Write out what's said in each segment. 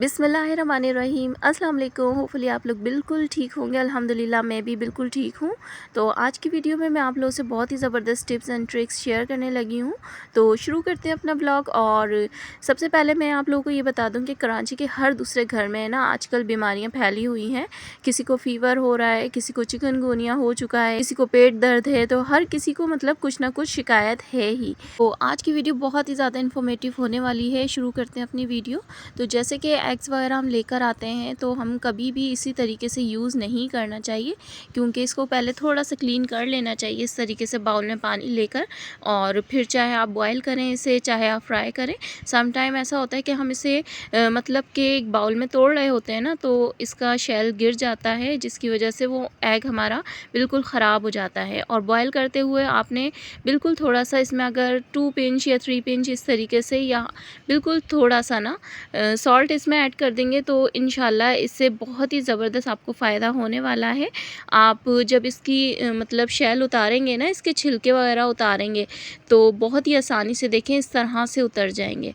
बिस्मिल्लाहिर्रहमानिर्रहीम अस्सलाम वालेकुम। होपफुली आप लोग बिल्कुल ठीक होंगे। अल्हम्दुलिल्लाह मैं भी बिल्कुल ठीक हूँ। तो आज की वीडियो में मैं आप लोगों से बहुत ही ज़बरदस्त टिप्स एंड ट्रिक्स शेयर करने लगी हूँ। तो शुरू करते हैं अपना ब्लॉग। और सबसे पहले मैं आप लोगों को ये बता दूँ कि कराची के हर दूसरे घर में ना आजकल बीमारियाँ फैली हुई हैं। किसी को फ़ीवर हो रहा है, किसी को चिकनगुनिया हो चुका है, किसी को पेट दर्द है, तो हर किसी को मतलब कुछ ना कुछ शिकायत है ही। तो आज की वीडियो बहुत ही ज़्यादा इन्फॉर्मेटिव होने वाली है। शुरू करते हैं अपनी वीडियो। तो जैसे कि एग्स वगैरह हम लेकर आते हैं तो हम कभी भी इसी तरीके से यूज़ नहीं करना चाहिए, क्योंकि इसको पहले थोड़ा सा क्लीन कर लेना चाहिए इस तरीके से बाउल में पानी लेकर। और फिर चाहे आप बॉयल करें इसे, चाहे आप फ्राई करें। सम टाइम ऐसा होता है कि हम इसे मतलब कि एक बाउल में तोड़ रहे होते हैं ना, तो इसका शेल गिर जाता है, जिसकी वजह से वो एग हमारा बिल्कुल ख़राब हो जाता है। और बॉयल करते हुए आपने बिल्कुल थोड़ा सा इसमें अगर 2 पिंच या 3 पिंच इस तरीके से, या बिल्कुल थोड़ा सा ना सॉल्ट इसमें ऐड कर देंगे तो इंशाल्लाह इससे बहुत ही ज़बरदस्त आपको फ़ायदा होने वाला है। आप जब इसकी मतलब शैल उतारेंगे ना, इसके छिलके वगैरह उतारेंगे, तो बहुत ही आसानी से देखें इस तरह से उतर जाएंगे।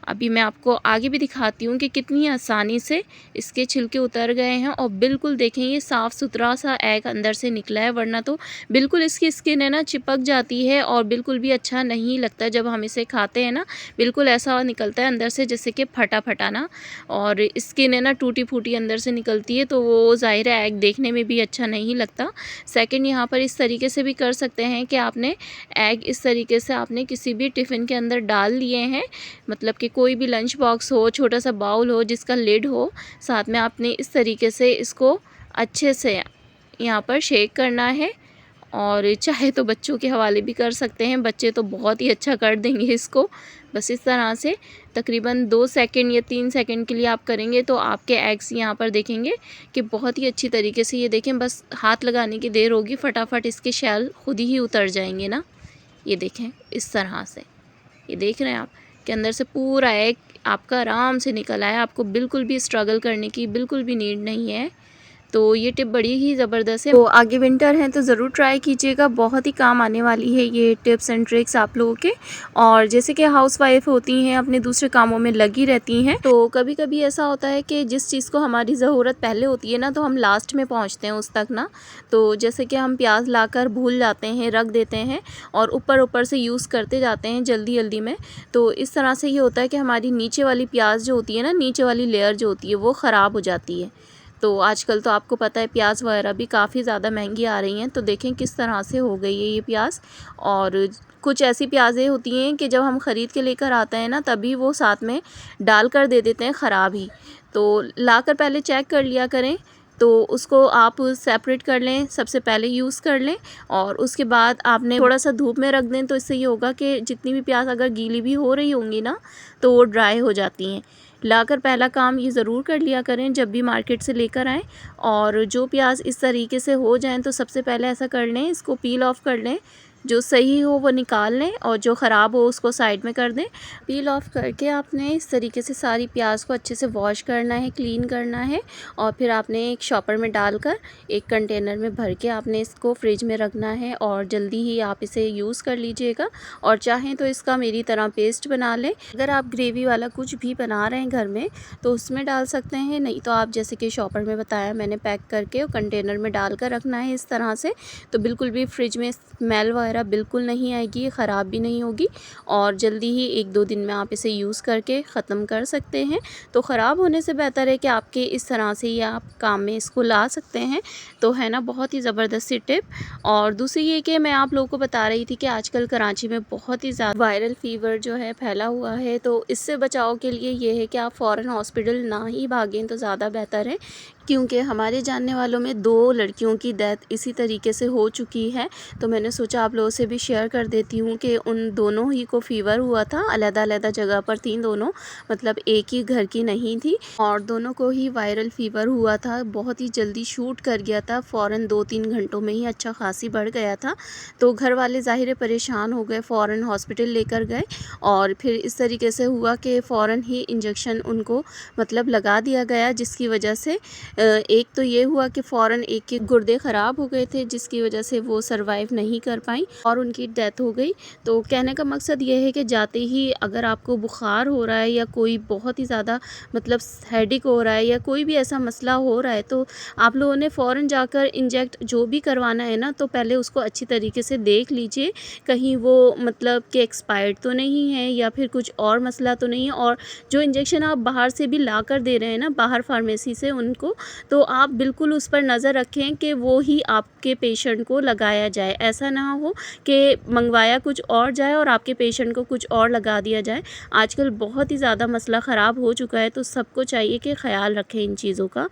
अभी मैं आपको आगे भी दिखाती हूँ कि कितनी आसानी से इसके छिलके उतर गए हैं। और बिल्कुल देखें ये साफ़ सुथरा सा एग अंदर से निकला है, वरना तो बिल्कुल इसकी स्किन है ना चिपक जाती है और बिल्कुल भी अच्छा नहीं लगता जब हम इसे खाते हैं ना। बिल्कुल ऐसा निकलता है अंदर से जैसे कि फटा फटा ना, और स्किन है ना टूटी फूटी अंदर से निकलती है, तो वो ज़ाहिर है एग देखने में भी अच्छा नहीं लगता। सेकंड, यहाँ पर इस तरीके से भी कर सकते हैं कि आपने एग इस तरीके से आपने किसी भी टिफ़िन के अंदर डाल लिए हैं, मतलब कि कोई भी लंच बॉक्स हो, छोटा सा बाउल हो जिसका लिड हो, साथ में आपने इस तरीके से इसको अच्छे से यहाँ पर शेक करना है। और चाहे तो बच्चों के हवाले भी कर सकते हैं, बच्चे तो बहुत ही अच्छा कर देंगे इसको। बस इस तरह से तकरीबन 2 सेकंड या 3 सेकंड के लिए आप करेंगे तो आपके एग्स यहाँ पर देखेंगे कि बहुत ही अच्छी तरीके से, ये देखें बस हाथ लगाने की देर होगी, फटाफट इसके शैल खुद ही उतर जाएंगे ना। ये देखें इस तरह से, ये देख रहे हैं आप कि अंदर से पूरा एग आपका आराम से निकल आया। आपको बिल्कुल भी स्ट्रगल करने की बिल्कुल भी नीड नहीं है। तो ये टिप बड़ी ही ज़बरदस्त है। तो आगे विंटर है तो ज़रूर ट्राई कीजिएगा, बहुत ही काम आने वाली है ये टिप्स एंड ट्रिक्स आप लोगों के। और जैसे कि हाउसवाइफ होती हैं, अपने दूसरे कामों में लगी रहती हैं, तो कभी कभी ऐसा होता है कि जिस चीज़ को हमारी ज़रूरत पहले होती है ना, तो हम लास्ट में पहुँचते हैं उस तक ना। तो जैसे कि हम प्याज लाकर भूल जाते हैं, रख देते हैं और ऊपर ऊपर से यूज़ करते जाते हैं जल्दी जल्दी में। तो इस तरह से ये होता है कि हमारी नीचे वाली प्याज जो होती है ना, नीचे वाली लेयर जो होती है वो ख़राब हो जाती है। तो आजकल तो आपको पता है प्याज वगैरह भी काफ़ी ज़्यादा महंगी आ रही हैं। तो देखें किस तरह से हो गई है ये प्याज। और कुछ ऐसी प्याज़ें होती हैं कि जब हम ख़रीद के लेकर आते हैं ना, तभी वो साथ में डाल कर दे देते हैं ख़राब ही। तो लाकर पहले चेक कर लिया करें, तो उसको आप सेपरेट कर लें, सबसे पहले यूज़ कर लें। और उसके बाद आपने थोड़ा सा धूप में रख दें, तो इससे ये होगा कि जितनी भी प्याज अगर गीली भी हो रही होंगी ना, तो वो ड्राई हो जाती हैं। लाकर पहला काम ये ज़रूर कर लिया करें जब भी मार्केट से लेकर आएँ। और जो प्याज इस तरीके से हो जाएं तो सबसे पहले ऐसा कर लें, इसको पील ऑफ़ कर लें। जो सही हो वो निकाल लें और जो ख़राब हो उसको साइड में कर दें। पील ऑफ़ करके आपने इस तरीके से सारी प्याज को अच्छे से वॉश करना है, क्लीन करना है। और फिर आपने एक शॉपर में डालकर एक कंटेनर में भर के आपने इसको फ्रिज में रखना है, और जल्दी ही आप इसे यूज़ कर लीजिएगा। और चाहें तो इसका मेरी तरह पेस्ट बना लें। अगर आप ग्रेवी वाला कुछ भी बना रहे हैं घर में तो उसमें डाल सकते हैं, नहीं तो आप जैसे कि शॉपर में बताया मैंने पैक करके कंटेनर में डाल कर रखना है इस तरह से। तो बिल्कुल भी फ्रिज में स्मेल वगैरह बिल्कुल नहीं आएगी, ख़राब भी नहीं होगी। और जल्दी ही 1-2 दिन में आप इसे यूज़ करके ख़त्म कर सकते हैं। तो ख़राब होने से बेहतर है कि आपके इस तरह से ही आप काम में इसको ला सकते हैं। तो है ना बहुत ही ज़बरदस्त सी टिप। और दूसरी ये कि मैं आप लोगों को बता रही थी कि आजकल कराची में बहुत ही ज़्यादा वायरल फ़ीवर जो है फैला हुआ है। तो इससे बचाव के लिए ये है कि आप फ़ौरन हॉस्पिटल ना ही भागें तो ज़्यादा बेहतर है, क्योंकि हमारे जानने वालों में 2 लड़कियों की डेथ इसी तरीके से हो चुकी है। तो मैंने सोचा आप लोगों से भी शेयर कर देती हूँ कि उन दोनों ही को फ़ीवर हुआ था, अलग-अलग जगह पर थी दोनों, मतलब एक ही घर की नहीं थी। और दोनों को ही वायरल फ़ीवर हुआ था, बहुत ही जल्दी शूट कर गया था, फ़ौरन 2-3 घंटों में ही अच्छा खासी बढ़ गया था। तो घर वाले ज़ाहिर परेशान हो गए, फ़ौरन हॉस्पिटल लेकर गए। और फिर इस तरीके से हुआ कि फ़ौरन ही इंजेक्शन उनको मतलब लगा दिया गया, जिसकी वजह से एक तो ये हुआ कि फ़ौरन एक के गुर्दे ख़राब हो गए थे, जिसकी वजह से वो सर्वाइव नहीं कर पाई और उनकी डेथ हो गई। तो कहने का मकसद ये है कि जाते ही अगर आपको बुखार हो रहा है या कोई बहुत ही ज़्यादा मतलब हेडेक हो रहा है या कोई भी ऐसा मसला हो रहा है, तो आप लोगों ने फ़ौरन जाकर इंजेक्ट जो भी करवाना है ना, तो पहले उसको अच्छी तरीके से देख लीजिए, कहीं वो मतलब कि एक्सपायर्ड तो नहीं है या फिर कुछ और मसला तो नहीं है। और जो इंजेक्शन आप बाहर से भी ला कर दे रहे हैं ना, बाहर फार्मेसी से उनको, तो आप बिल्कुल उस पर नज़र रखें कि वो ही आपके पेशेंट को लगाया जाए। ऐसा ना हो कि मंगवाया कुछ और जाए और आपके पेशेंट को कुछ और लगा दिया जाए। आजकल बहुत ही ज़्यादा मसला ख़राब हो चुका है, तो सबको चाहिए कि ख़याल रखें इन चीज़ों का।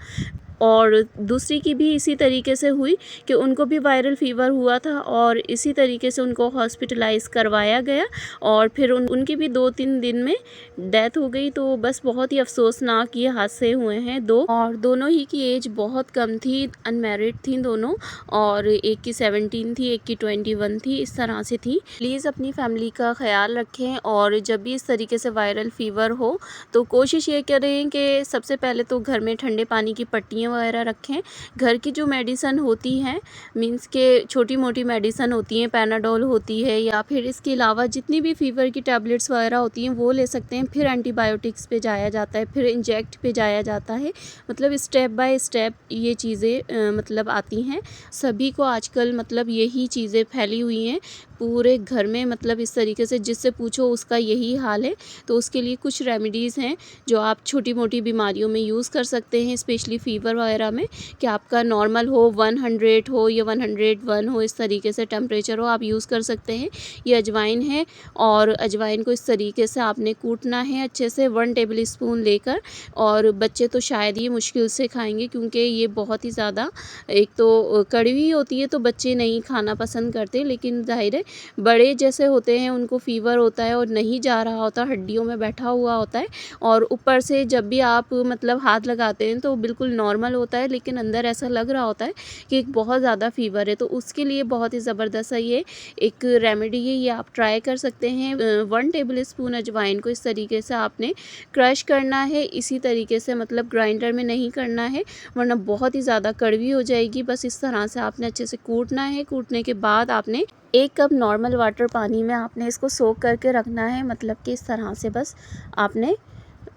और दूसरी की भी इसी तरीके से हुई कि उनको भी वायरल फ़ीवर हुआ था और इसी तरीके से उनको हॉस्पिटलाइज़ करवाया गया और फिर उनकी भी 2-3 दिन में डेथ हो गई। तो बस बहुत ही अफ़सोसनाक ये हादसे हुए हैं 2, और दोनों ही की एज बहुत कम थी, अनमैरिड थी दोनों, और एक की 17 थी, एक की 21 थी, इस तरह से थी। प्लीज़ अपनी फैमिली का ख़याल रखें और जब भी इस तरीके से वायरल फ़ीवर हो तो कोशिश ये करें कि सबसे पहले तो घर में ठंडे पानी की पट्टियाँ वगैरह रखें। घर की जो मेडिसन होती हैं, मीन्स के छोटी मोटी मेडिसन होती हैं, पैनाडोल होती है या फिर इसके अलावा जितनी भी फ़ीवर की टैबलेट्स वगैरह होती हैं वो ले सकते हैं। फिर एंटीबायोटिक्स पे जाया जाता है, फिर इंजेक्ट पे जाया जाता है। मतलब स्टेप बाय स्टेप ये चीज़ें मतलब आती हैं। सभी को आजकल मतलब यही चीज़ें फैली हुई हैं पूरे घर में, मतलब इस तरीके से जिससे पूछो उसका यही हाल है। तो उसके लिए कुछ रेमेडीज़ हैं जो आप छोटी मोटी बीमारियों में यूज़ कर सकते हैं, स्पेशली फ़ीवर वगैरह में, कि आपका नॉर्मल हो 100 हो या 101 हो, इस तरीके से टेम्परेचर हो, आप यूज़ कर सकते हैं। ये अजवाइन है और अजवाइन को इस तरीके से आपने कूटना है अच्छे से 1 टेबल स्पून लेकर। और बच्चे तो शायद ही मुश्किल से खाएंगे क्योंकि ये बहुत ही ज़्यादा, एक तो कड़वी होती है तो बच्चे नहीं खाना पसंद करते, लेकिन ज़ाहिर है बड़े जैसे होते हैं उनको फ़ीवर होता है और नहीं जा रहा होता, हड्डियों में बैठा हुआ होता है, और ऊपर से जब भी आप मतलब हाथ लगाते हैं तो बिल्कुल नॉर्मल होता है, लेकिन अंदर ऐसा लग रहा होता है कि बहुत ज़्यादा फ़ीवर है। तो उसके लिए बहुत ही ज़बरदस्त है ये एक रेमेडी है, ये आप ट्राई कर सकते हैं। 1 टेबल स्पून अजवाइन को इस तरीके से आपने क्रश करना है, इसी तरीके से, मतलब ग्राइंडर में नहीं करना है वरना बहुत ही ज़्यादा कड़वी हो जाएगी। बस इस तरह से आपने अच्छे से कूटना है। कूटने के बाद आपने 1 कप नॉर्मल वाटर पानी में आपने इसको सोक करके रखना है, मतलब कि इस तरह से बस आपने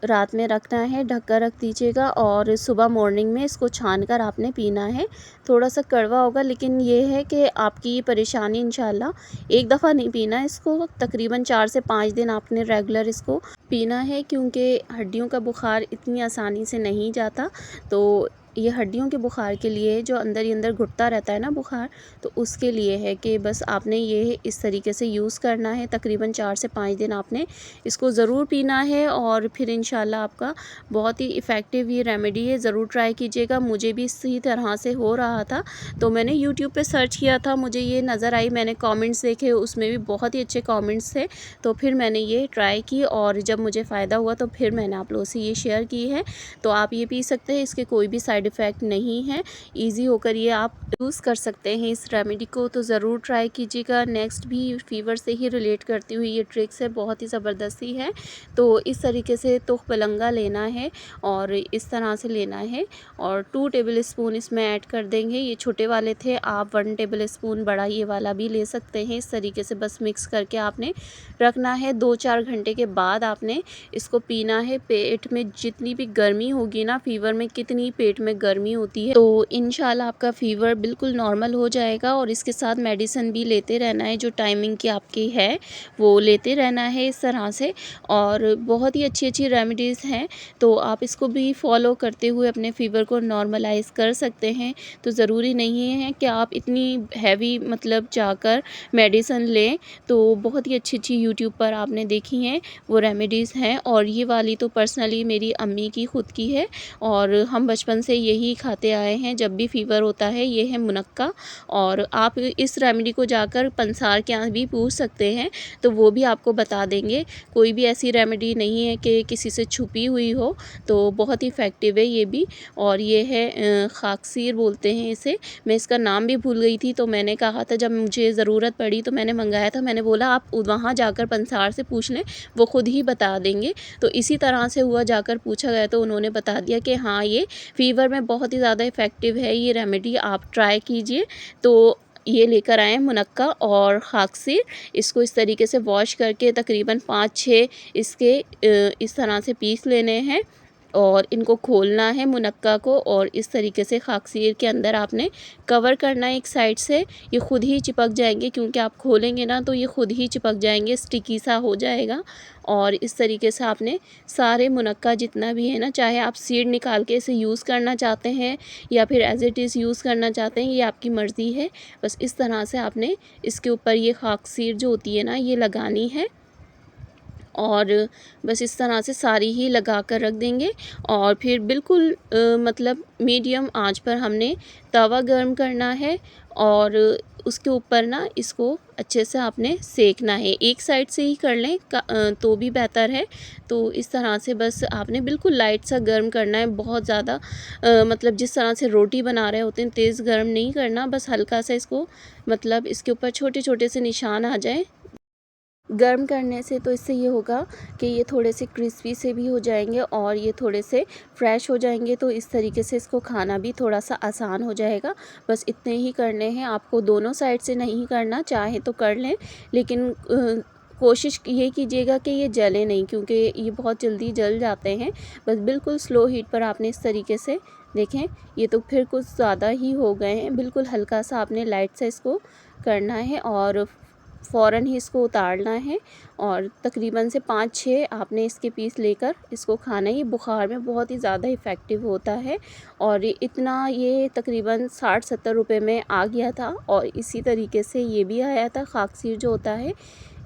रात में रखना है, ढक कर रख दीजिएगा और सुबह मॉर्निंग में इसको छान कर आपने पीना है। थोड़ा सा कड़वा होगा, लेकिन ये है कि आपकी परेशानी इंशाल्लाह, एक दफ़ा नहीं पीना है इसको, तकरीबन 4 से 5 दिन आपने रेगुलर इसको पीना है, क्योंकि हड्डियों का बुखार इतनी आसानी से नहीं जाता। तो ये हड्डियों के बुखार के लिए, जो अंदर ही अंदर घुटता रहता है ना बुखार, तो उसके लिए है कि बस आपने ये इस तरीके से यूज़ करना है। तकरीबन 4 से 5 दिन आपने इसको ज़रूर पीना है और फिर इंशाल्लाह आपका बहुत ही इफ़ेक्टिव ये रेमेडी है, ज़रूर ट्राई कीजिएगा। मुझे भी इसी तरह से हो रहा था, तो मैंने यूट्यूब पे सर्च किया था, मुझे ये नज़र आई, मैंने कमेंट्स देखे, उसमें भी बहुत ही अच्छे कमेंट्स थे, तो फिर मैंने ये ट्राई की और जब मुझे फ़ायदा हुआ तो फिर मैंने आप लोगों से ये शेयर की है। तो आप ये पी सकते हैं, इसके कोई भी साइड इफ़ेक्ट नहीं है, ईज़ी होकर ये आप यूज़ कर सकते हैं इस रेमेडी को, तो ज़रूर ट्राई कीजिएगा। नेक्स्ट भी फ़ीवर से ही रिलेट करती हुई ये ट्रिक्स है, बहुत ही ज़बरदस्ती है। तो इस तरीके से तुख बलंगा लेना है और इस तरह से लेना है और 2 टेबल स्पून इसमें ऐड कर देंगे। ये छोटे वाले थे, आप 1 टेबल स्पून बड़ा ये वाला भी ले सकते हैं। इस तरीके से बस मिक्स करके आपने रखना है। 2-4 घंटे के बाद आपने इसको पीना है। पेट में जितनी भी गर्मी होगी ना, फ़ीवर में कितनी पेट में गर्मी होती है, तो इंशाल्लाह आपका फ़ीवर बिल्कुल नॉर्मल हो जाएगा। और इसके साथ मेडिसिन भी लेते रहना है, जो टाइमिंग की आपकी है वो लेते रहना है इस तरह से। और बहुत ही अच्छी रेमेडीज़ हैं, तो आप इसको भी फॉलो करते हुए अपने फ़ीवर को नॉर्मलाइज़ कर सकते हैं। तो ज़रूरी नहीं है कि आप इतनी हैवी मतलब जाकर मेडिसिन लें। तो बहुत ही अच्छी यूट्यूब पर आपने देखी हैं वो रेमेडीज़ हैं, और ये वाली तो पर्सनली मेरी अम्मी की ख़ुद की है और हम बचपन से यही खाते आए हैं जब भी फ़ीवर होता है। ये है मुनक्का, और आप इस रेमेडी को जाकर पंसार के यहाँ भी पूछ सकते हैं, तो वो भी आपको बता देंगे। कोई भी ऐसी रेमेडी नहीं है कि किसी से छुपी हुई हो, तो बहुत ही इफ़ेक्टिव है ये भी। और ये है खाकसीर बोलते हैं इसे, मैं इसका नाम भी भूल गई थी, तो मैंने कहा था जब मुझे ज़रूरत पड़ी तो मैंने मंगाया था, मैंने बोला आप वहाँ जाकर पंसार से पूछ लें, वो ख़ुद ही बता देंगे। तो इसी तरह से हुआ, जाकर पूछा गया तो उन्होंने बता दिया कि हाँ, ये फ़ीवर में बहुत ही ज़्यादा इफ़ेक्टिव है ये रेमेडी, आप ट्राई कीजिए। तो ये लेकर आए हैं मुनक्का और खाकसीर, इसको इस तरीके से वॉश करके तकरीबन 5-6 इसके इस तरह से पीस लेने हैं और इनको खोलना है मुनक्का को, और इस तरीके से खाकसीर के अंदर आपने कवर करना है एक साइड से। ये ख़ुद ही चिपक जाएंगे, क्योंकि आप खोलेंगे ना तो ये ख़ुद ही चिपक जाएंगे, स्टिकी सा हो जाएगा। और इस तरीके से आपने सारे मुनक्का जितना भी है ना, चाहे आप सीड निकाल के इसे यूज़ करना चाहते हैं या फिर एज़ इट इज़ यूज़ करना चाहते हैं, ये आपकी मर्ज़ी है। बस इस तरह से आपने इसके ऊपर ये खाकसीर जो होती है ना, ये लगानी है और बस इस तरह से सारी ही लगा कर रख देंगे। और फिर बिल्कुल मतलब मीडियम आंच पर हमने तवा गर्म करना है और उसके ऊपर ना इसको अच्छे से आपने सेकना है। एक साइड से ही कर लें तो भी बेहतर है। तो इस तरह से बस आपने बिल्कुल लाइट सा गर्म करना है, बहुत ज़्यादा मतलब जिस तरह से रोटी बना रहे होते हैं तेज़ गर्म नहीं करना, बस हल्का सा इसको मतलब इसके ऊपर छोटे छोटे से निशान आ जाए गर्म करने से। तो इससे ये होगा कि ये थोड़े से क्रिस्पी से भी हो जाएंगे और ये थोड़े से फ्रेश हो जाएंगे। तो इस तरीके से इसको खाना भी थोड़ा सा आसान हो जाएगा। बस इतने ही करने हैं, आपको दोनों साइड से नहीं करना, चाहे तो कर लें लेकिन कोशिश ये कीजिएगा कि ये जले नहीं, क्योंकि ये बहुत जल्दी जल जाते हैं। बस बिल्कुल स्लो हीट पर आपने इस तरीके से देखें, ये तो फिर कुछ ज़्यादा ही हो गए हैं। बिल्कुल हल्का सा आपने लाइट से इसको करना है और फ़ौरन ही इसको उतारना है। और तकरीबन से 5-6 आपने इसके पीस लेकर इसको खाना है। ये बुखार में बहुत ही ज़्यादा इफ़ेक्टिव होता है और ये तकरीबन 60-70 रुपए में आ गया था। और इसी तरीके से ये भी आया था, खाकसीर जो होता है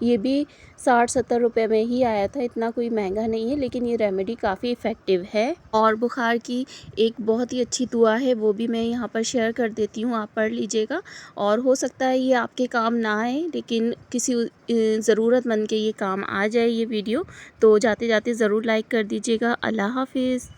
ये भी 60-70 रुपए में ही आया था, इतना कोई महंगा नहीं है। लेकिन ये रेमेडी काफ़ी इफ़ेक्टिव है। और बुखार की एक बहुत ही अच्छी दुआ है, वो भी मैं यहाँ पर शेयर कर देती हूँ, आप पढ़ लीजिएगा। और हो सकता है ये आपके काम ना आए, लेकिन किसी ज़रूरतमंद के ये काम आ जाए ये वीडियो। तो जाते जाते ज़रूर लाइक कर दीजिएगा। अल्लाह हाफिज़।